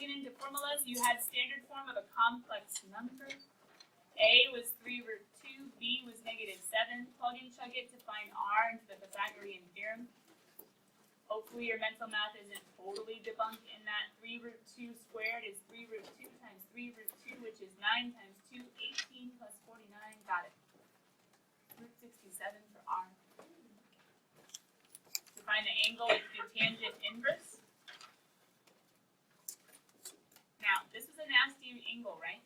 plugging into formulas, you had standard form of a complex number. A was 3 root 2, B was -7. Plug and chug it to find R into the Pythagorean theorem. Hopefully your mental math isn't totally debunked in that 3 root 2 squared is 3 root 2 times 3 root 2, which is 9 times 2, 18 plus 49. Got it. Root 67 for R. To find the angle, let's do tangent inverse. Now, this is a nasty angle, right?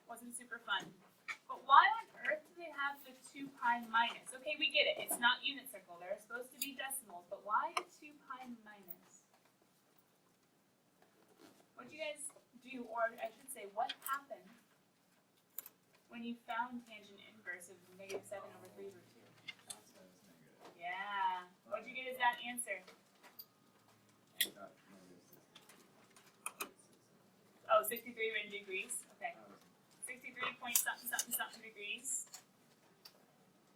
Wasn't super fun. But why on earth do they have the 2 pi minus? Okay, we get it. It's not unit circle. They're supposed to be decimals. But why the 2 pi minus? What did you guys do, or I should say, what happened when you found tangent inverse of -7 over 3 root 2? Yeah. What did you get as that answer? Oh, 63 degrees. Okay. 63 point something degrees.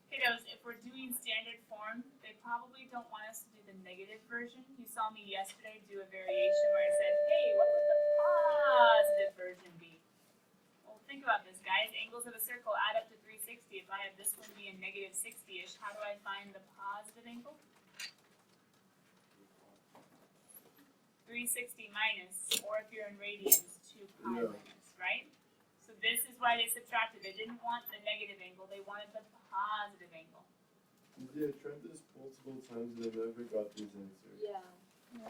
Kiddos, if we're doing standard form, they probably don't want us to do the negative version. You saw me yesterday do a variation where I said, hey, what would the positive version be? Well, think about this, guys. Angles of a circle add up to 360. If I have this one be a -60-ish, how do I find the positive angle? 360 minus, or if you're in radians, 2 pi minus, right? So this is why they subtracted. They didn't want the negative angle, they wanted the positive angle. Yeah, I tried this multiple times and I never got these answers. Yeah. I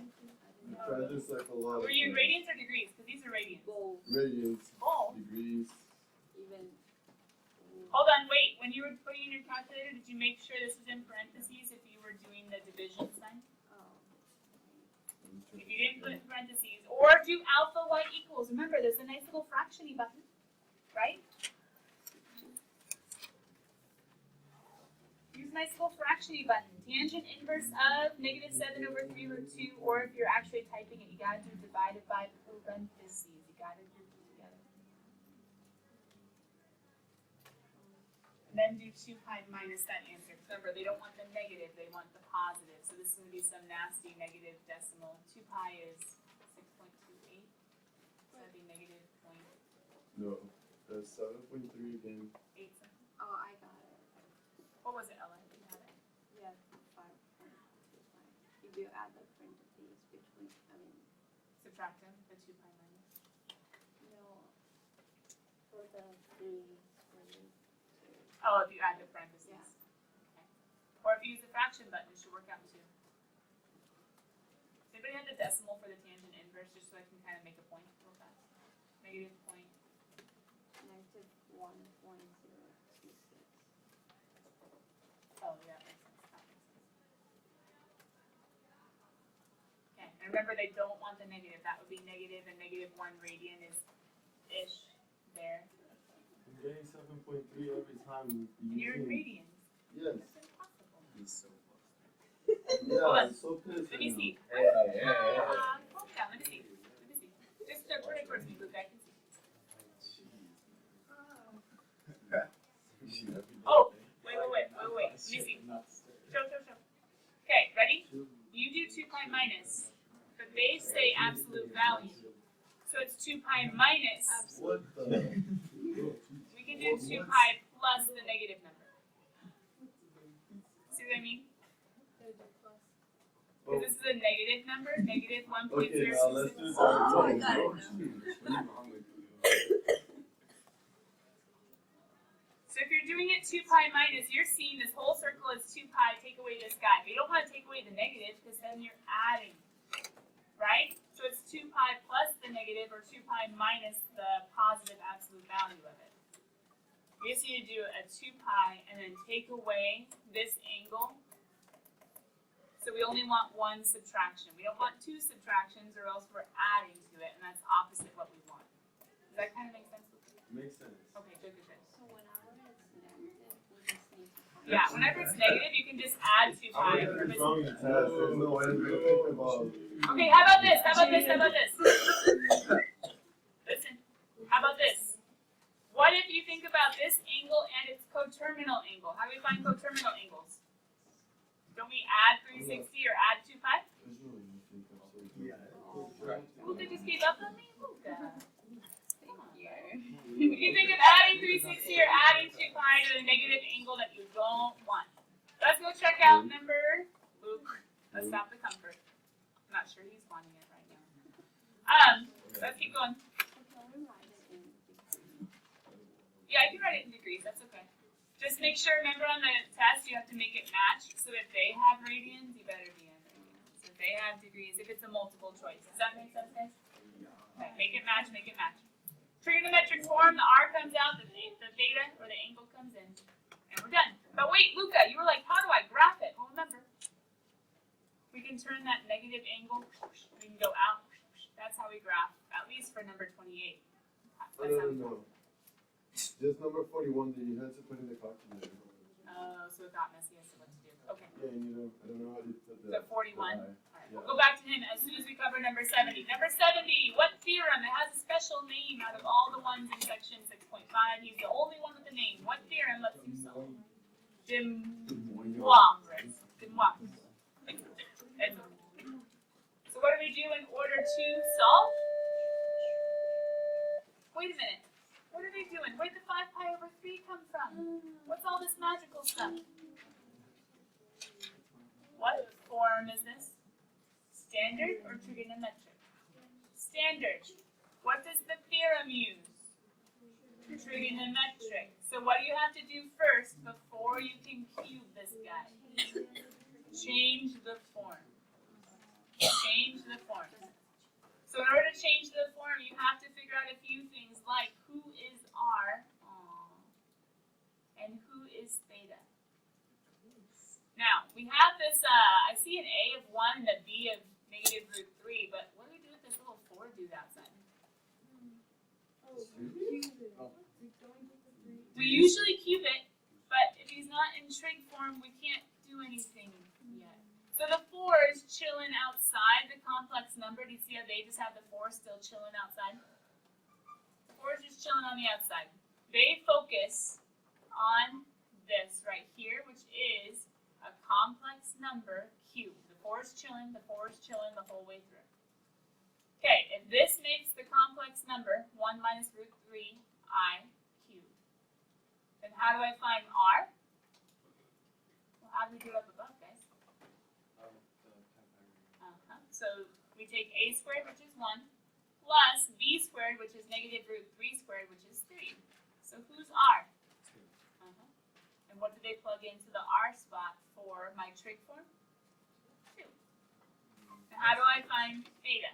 tried this like a lot of Were you in times. radians or degrees? Because these are radians. Both. Radians, Oh. degrees. Even. Hold on, wait. When you were putting in your calculator, did you make sure this was in parentheses if you were doing the division sign? If you didn't put it in parentheses, or do alpha y equals. Remember, there's a nice little fraction-y button, right? Use a nice little fraction-y button. Tangent inverse of -7 over 3 root 2, or if you're actually typing it, you gotta do divided by parentheses. You gotta group them together. And then do 2 pi minus that answer. Remember, they don't want the negative, they want the positive. So this is going to be some nasty negative decimal. 2 pi is 6.28. So that'd be negative point. No, that's 7.3 again. 8 something. Oh, I got it. What was it, Ella? Did you have it? Yeah, 5.25. If you add the parentheses between, Subtract them, the 2 pi minus. no, for the 3. Oh, if you add the parentheses. Yeah. Okay. Or if you use the fraction button, it should work out too. Does anybody have the decimal for the tangent inverse, just so I can kind of make a point real fast? -0.1.026. Oh, yeah, that makes sense. That makes sense. Okay, and remember they don't want the negative. That would be negative, and -1 radian is ish there. I'm getting 7.3 every time. And you're in radians. Yes. That's impossible. He's so close. Yeah, Hold on. I'm so pissed. Let me right see. Hey, Calm down. Let me see. Let me see. Just turn it towards me, Luke. I can see. Oh, wait. Let me see. Show. Okay, ready? You do 2 pi minus, but they say absolute value. So it's 2 pi minus. What the? We can do 2 pi plus the negative number. See what I mean? Because this is a negative number, negative 1.026. Okay, now let's do that. Oh, I got it So if you're doing it 2 pi minus, you're seeing this whole circle as 2 pi, take away this guy. But you don't want to take away the negative because then you're adding, right? So it's 2 pi plus the negative or 2 pi minus the positive absolute value of it. We just need to do a 2 pi and then take away this angle. So we only want one subtraction. We don't want 2 subtractions or else we're adding to it, and that's opposite what we want. Does that kind of make sense? Makes sense. Okay, good. So whenever it's negative, we just need to Yeah, whenever it's negative, you can just add 2 pi. I'm really wrong in test. There's no way to think about. Okay, how about this? Listen, how about this? What if you think about this angle and its coterminal angle? How do we find coterminal angles? Don't we add 360 or add 2 pi? There's no way you think I'm so good. Yeah. you're adding 2 pi to the negative angle that you don't want. Let's go check out number Luke. Let's stop the comfort. I'm not sure he's wanting it right now. Let's keep going. Yeah, I can write it in degrees. That's okay. Just make sure, remember on the test, you have to make it match. So if they have radians, you better be in radians. If they have degrees, if it's a multiple choice. Does that make sense, guys? Okay, make it match, make it match. Trigonometric form, the r comes out, the theta, or the angle comes in. And we're done. But wait, Luca, you were like, how do I graph it? Well, remember, we can turn that negative angle, we can go out. That's how we graph, at least for number 28. No. Just number 41 that you had to put in the calculator. Oh, so it got messy as to what to do. Okay. Yeah, and I don't know how you put So 41. All right. Yeah. We'll go back to him as soon as we cover number 70. Number 70, what theorem? It has a special name out of all the ones in section 6.5. He's the only one with a name. What theorem lets you solve? Demoivre. So what do we do in order to solve? Wait a minute. What are they doing? Where did the 5 pi over 3 come from? What's all this magical stuff? What form is this? Standard or trigonometric? Standard. What does the theorem use? Trigonometric. So what do you have to do first before you can cube this guy? Change the form. Change the form. So in order to change the form, you have to figure out a few things like who is r and who is theta. Now, we have this, I see an a of 1 and a b of negative root 3, but what do we do with this little 4 dude outside? We usually cube it, but if he's not in trig form, we can't do anything yet. So the 4 is chilling outside the complex number. Do you see how they just have the 4 still chilling outside? The 4 is just chilling on the outside. They focus on this right here, which is a complex number cubed. The 4 is chilling the whole way through. Okay, if this makes the complex number 1 minus root 3i cubed, then how do I find r? Well, how do we do it up above, guys? So we take a squared, which is 1, plus b squared, which is negative root 3 squared, which is 3. So who's r? 2. And what do they plug into the r spot for my trig form? 2. And how do I find theta?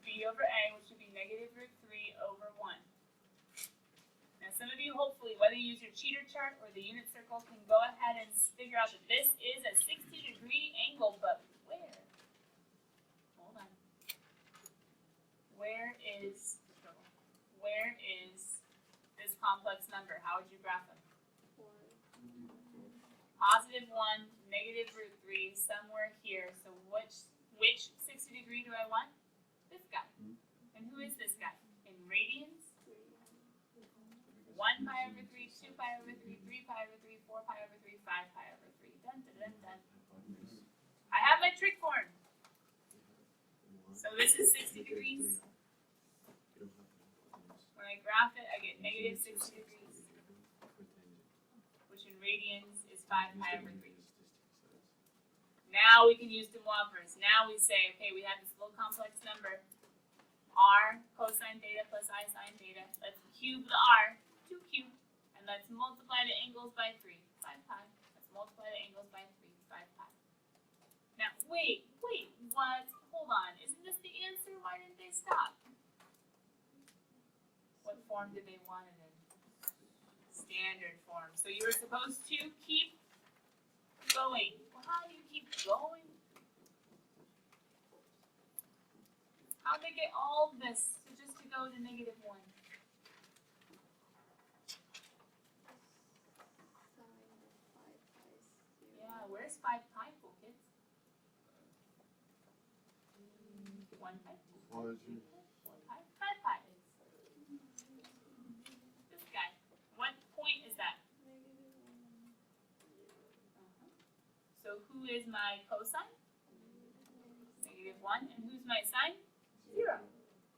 B over a, which would be negative root 3 over 1. Now some of you, hopefully, whether you use your cheater chart or the unit circle, can go ahead and figure out that this is a 60-degree angle, but where? Hold on. Where is this complex number? How would you graph it? Positive 1, negative root 3, somewhere here. So which 60 degree do I want? This guy. And who is this guy? In radians? 1 pi over 3, 2 pi over 3, 3 pi over 3, 4 pi over 3, 5 pi over 3. Dun, dun, dun, dun. I have my trig form. So this is 60 degrees. When I graph it, I get negative 60 degrees, which in radians is 5 pi over 3. Now we can use Demoivre's. Now we say, okay, we have this little complex number, r cosine theta plus I sine theta. Let's cube the r, 2 cubed, and let's multiply the angles by 3, 5 pi. Let's multiply the angles by 3, 5 pi. Now, wait, what? Hold on. Isn't this the answer? Why didn't they stop? What form did they want it in? Standard form. So you were supposed to keep going. Well, how do you keep going? How'd they get all of this just to go to negative 1? Yeah, where's 5 pi, cool kids? 1 pi? 1 pi? 5 pi. This guy. What point is that? So who is my cosine? Negative 1, and who's my sign? 0.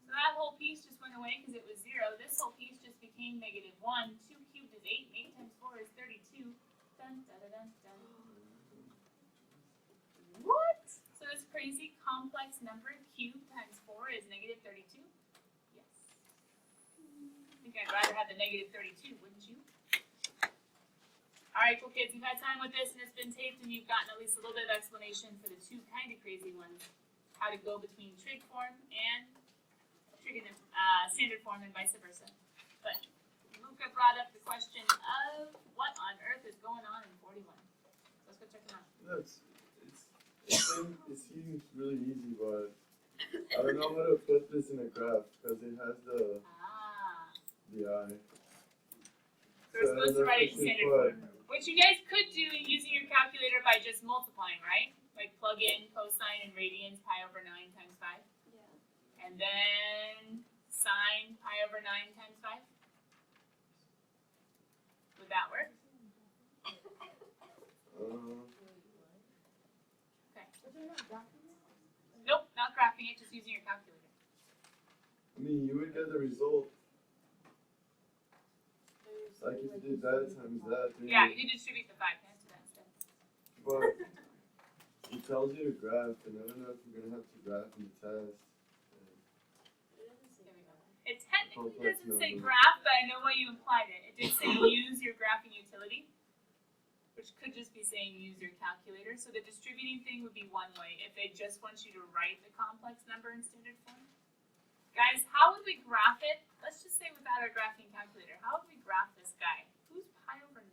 So that whole piece just went away because it was 0. This whole piece just became negative 1. 2 cubed is 8, and 8 times 4 is 32. Dun, dun, dun, dun, dun. What? So this crazy complex number cubed times 4 is negative 32? Yes. I think I'd rather have the negative 32, wouldn't you? Alright, cool kids, you've had time with this and it's been taped and you've gotten at least a little bit of explanation for the two kind of crazy ones. How to go between trig form and standard form and vice versa. But Luca brought up the question of what on earth is going on in 41. Let's go check them out. It seems really easy, but I don't know how to put this in a graph because it has the eye. So we're supposed to write it in standard form. Which you guys could do using your calculator by just multiplying, right? Like plug in cosine and radians pi over 9 times 5. Yeah. And then sine pi over 9 times 5. Would that work? Okay. Nope, not graphing it, just using your calculator. I mean, you would get the result. Like if you did that times that. Yeah, you can distribute the 5 times that instead. But it tells you to graph, and I don't know if you're gonna have to graph in the test. It technically doesn't say graph, but I know why you implied it. It did say use your graphing utility, which could just be saying use your calculator. So the distributing thing would be one way if they just want you to write the complex number in standard form. Guys, how would we graph it? Let's just say without our graphing calculator. How would we graph this guy? Who's pi over 9?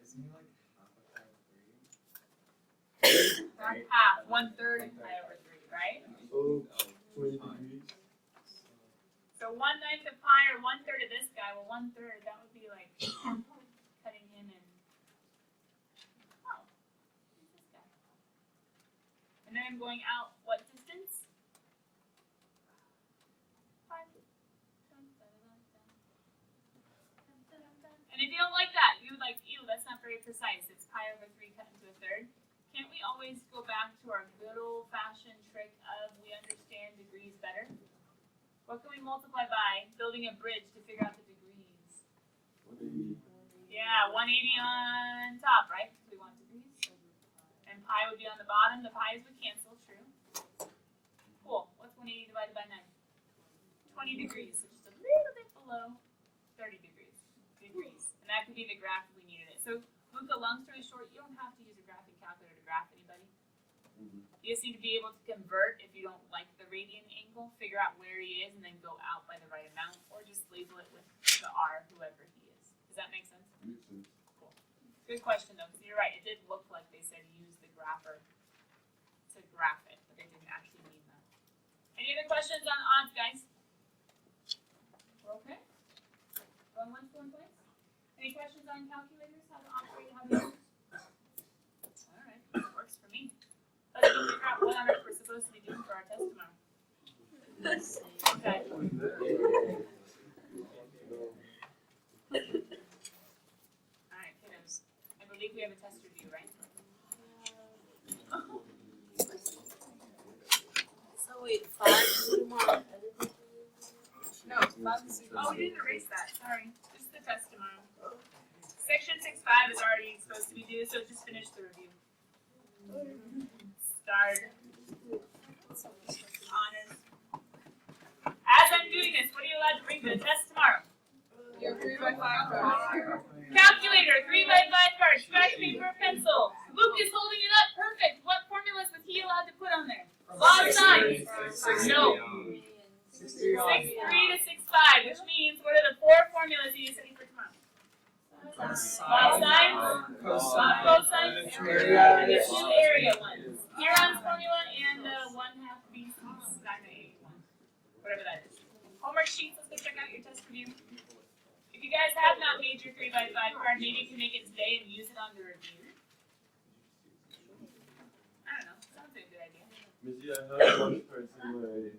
Isn't he like half of pi over 3? Not half, 1/3 of pi over 3, right? So 20 degrees. So 1/9 of pi or 1/3 of this guy. Well, 1/3, that would be like cutting him in. Oh, who's this guy? And then I'm going out what distance? 5. And if you don't like that, you would like, ew, that's not very precise. It's pi over 3 cut into a third. Can't we always go back to our good old-fashioned trick of we understand degrees better? What can we multiply by? Building a bridge to figure out the degrees. 180. Yeah, 180 on top, right? Because we want degrees. And pi would be on the bottom. The pi's would cancel, true. Cool. What's 180 divided by 9? 20 degrees. So just a little bit below 30 degrees. And that could be the graph if we needed it. So, Luca, long story short, you don't have to use a graphing calculator to graph anybody. You just need to be able to convert if you don't like the radian angle, figure out where he is, and then go out by the right amount, or just label it with the R, whoever he is. Does that make sense? Makes sense. Cool. Good question, though, because you're right. It did look like they said use the grapher to graph it, but they didn't actually mean that. Any other questions on odds, guys? We're okay? Going once, going twice? Any questions on calculators? How to operate, how to use? All right, works for me. Let's go figure out what on earth we're supposed to be doing for our test tomorrow. Okay. Alright, kiddos. I believe we have a test review, right? So wait, 5 tomorrow. No, oh, we didn't erase that. Sorry. Just the test tomorrow. Section 6.5 is already supposed to be due, so just finish the review. Start. Honors. As I'm doing this, what are you allowed to bring to the test tomorrow? Your 3x5 card. Calculator, 3x5 card, scratch paper, pencil. Luke is holding it up. Perfect. What formulas was he allowed to put on there? Law of signs. No. 6.3 to 6.5, which means what are the 4 formulas you study for tomorrow? Law of signs, cosine, and the 2 area ones. Heron's formula and the 1/2 B sine A one. Whatever that is. Homework sheets, let's go check out your test review. If you guys have not made your 3x5 card, maybe you can make it today and use it on the review. I don't know, sounds like a good idea. Missy, I have lunch cards in my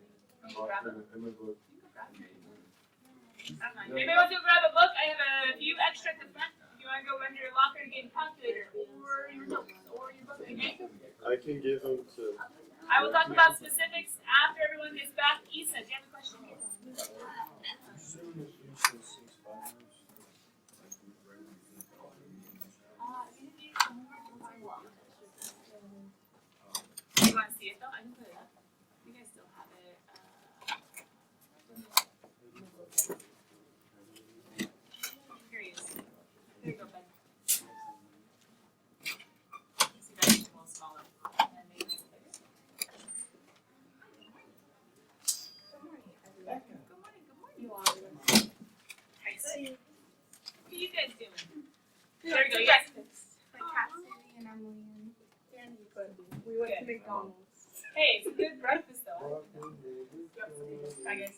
locker, in my book. That's fine. Maybe once you grab a book, I have a few extra at the front. If you want to go run to your locker to get a calculator or your notes or your Okay? I can give them to. I will talk about specifics after everyone gets back. Issa, do you have a question? You want to see it though? I can put it up. You guys still have it. Here he is. Here you go, Ben. See, that's a little smaller. And maybe it's bigger. Good morning. Nice. What are you guys doing? There we go. Yes. My cat Sandy and Emily and we went to McDonald's. Hey, it's a good breakfast though. Bye guys.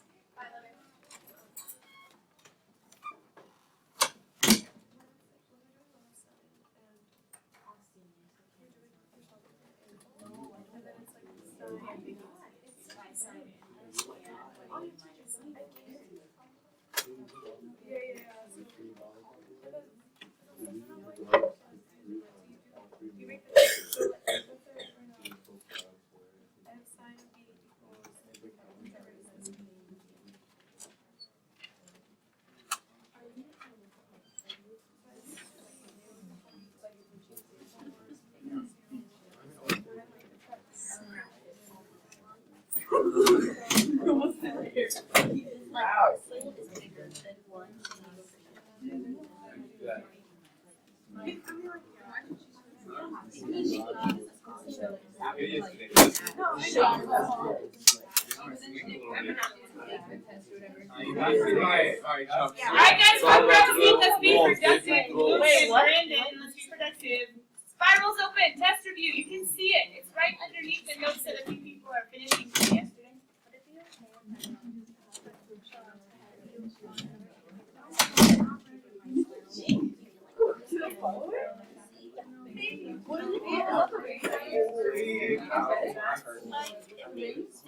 Alright guys, come grab a seat, let's be productive. Luke and Brandon, let's be productive. Spirals open, test review, you can see it. It's right underneath the notes that a few people are finishing from yesterday.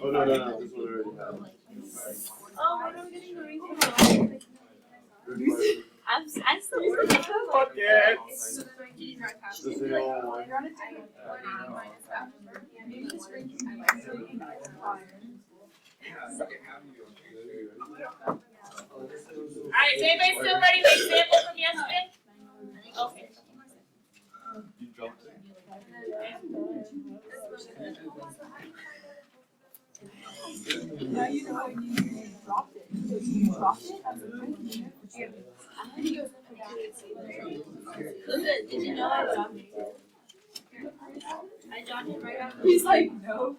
Oh no, this one already has. Oh, what am I getting the reason? I'm still working. The same one. Alright, is anybody still ready to example from yesterday? Okay. You dropped it. Now you know when you dropped it. So you dropped it as a Did you know I dropped it? I dropped it right after. He's like, no.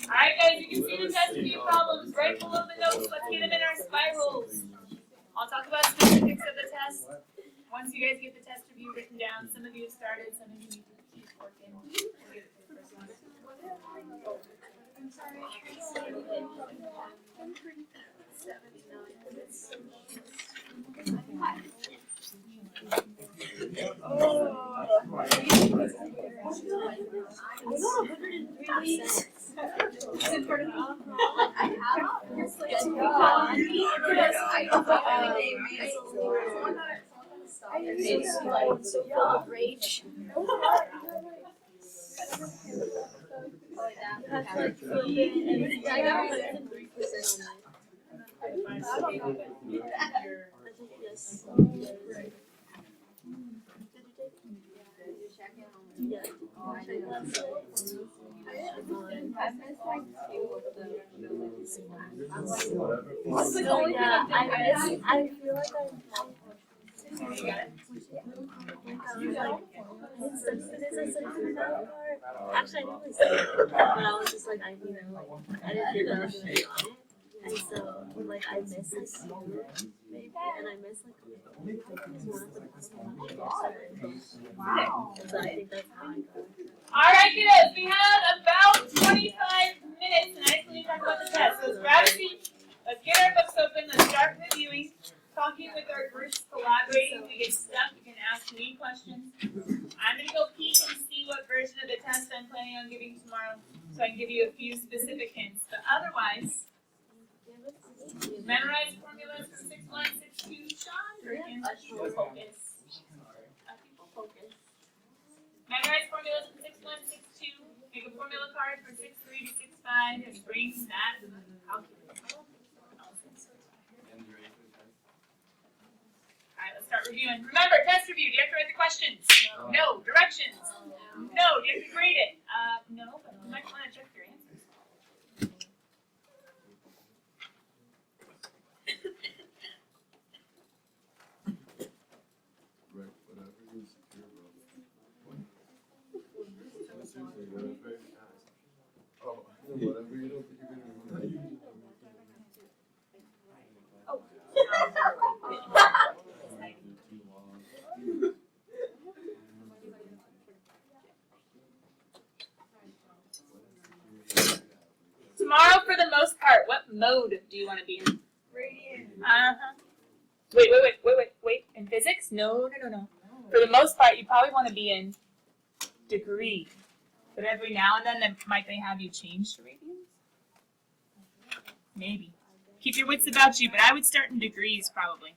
Alright guys, you can see the test review problems right below the notes. Let's get them in our spirals. I'll talk about specifics of the test. Once you guys get the test review written down, some of you have started, some of you need to keep working. We'll get it for the first one. Rage. I feel like actually, I didn't really say it, but I was just like, I didn't know I was gonna be on it, and so, like, I missed, like, maybe, and I missed, like, one of the wow. So I think that's how I got it. Alright kiddos, we have about 25 minutes and I just need to talk about the test. So let's grab a seat, let's get our books open, let's start reviewing, talking with our groups, collaborating. If we get stuck, you can ask me questions. I'm going to go peek and see what version of the test I'm planning on giving tomorrow. So I can give you a few specific hints, but otherwise, memorize formulas from 6.1, 6.2, Sean, or can people focus? People focus. Memorize formulas from 6.1, 6.2, make a formula card from 6.3 to 6.5, and bring that to the calculator. Alright, let's start reviewing. Remember, test review. Do you have to write the questions? No. Directions? No. Do you have to grade it? No, but you might want to check your answers. Right, whatever you secure, bro. Seriously, whatever. Oh, whatever you don't think you're gonna remember. Tomorrow, for the most part, what mode do you want to be in? Radiant. Wait. In physics? No. For the most part, you probably want to be in degree. But every now and then, might they have you change to radians? Maybe. Keep your wits about you, but I would start in degrees probably.